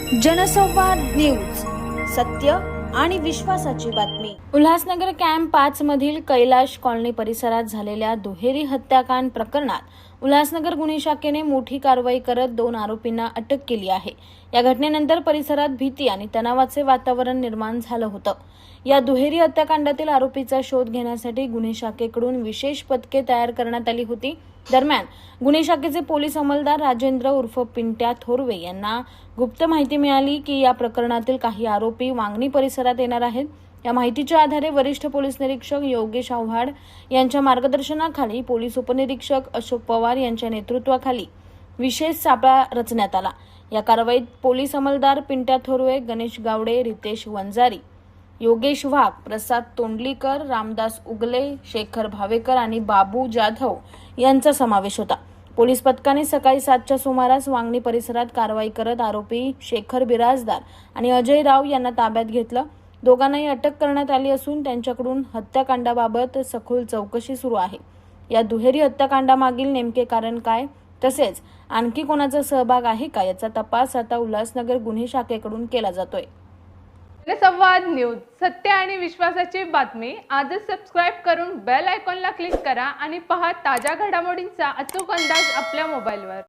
जनसंवाद न्यूज, सत्य आणि विश्वासाची बातमी। उल्हासनगर कॅम्प 5 मधील कैलाश कॉलनी परिसरात झालेल्या दुहेरी हत्याकांड प्रकरणात उल्हासनगर गुन्हे शाखेने मोठी कारवाई करत 2 आरोपींना अटक केली आहे। या घटनेनंतर परिसरात भीती आणि तणावाचे वातावरण निर्माण झालं होतं। या दुहेरी हत्याकांडातील आरोपीचा शोध घेण्यासाठी गुन्हे शाखेकडून विशेष पथके तयार करण्यात आली होती। दरम्यान गुन्हे शाखेचे पोलीस अंमलदार राजेंद्र उर्फ पिंट्या थोरवे यांना गुप्त माहिती मिळाली की या प्रकरणातील काही आरोपी वांगणी परिसरात येणार आहेत। या माहितीच्या आधारे वरिष्ठ पोलीस निरीक्षक योगेश आव्हाड यांच्या मार्गदर्शनाखाली पोलीस उपनिरीक्षक अशोक पवार यांच्या नेतृत्वाखाली विशेष सापळा रचण्यात आला। या कारवाईत पोलीस अंमलदार पिंट्या थोरवे, गणेश गावडे, रितेश वंजारी, योगेश वाघ, प्रसाद तोंडलीकर, रामदास उगले, शेखर भावेकर आणि बाबू जाधव यांचा समावेश होता। पोलीस पथकाने सकाळी 7च्या सुमारास वांगणी परिसरात कारवाई करत आरोपी शेखर बिराजदार आणि अजय राव यांना ताब्यात घेतलं। दोघांनाही अटक करण्यात आली असून त्यांच्याकडून हत्याकांडाबाबत सखोल चौकशी सुरू आहे। या दुहेरी हत्याकांडामागील नेमके कारण काय, तसेच आणखी कोणाचा सहभाग आहे का, याचा तपास आता उल्हासनगर गुन्हे शाखेकडून केला जातोय। जनसंवाद न्यूज, सत्य आणि विश्वासाची बातमी। आजच सबस्क्राइब करून बेल आयकॉनला क्लिक करा आणि पहा ताज्या घडामोडींचा अचूक अंदाज आपल्या मोबाईलवर।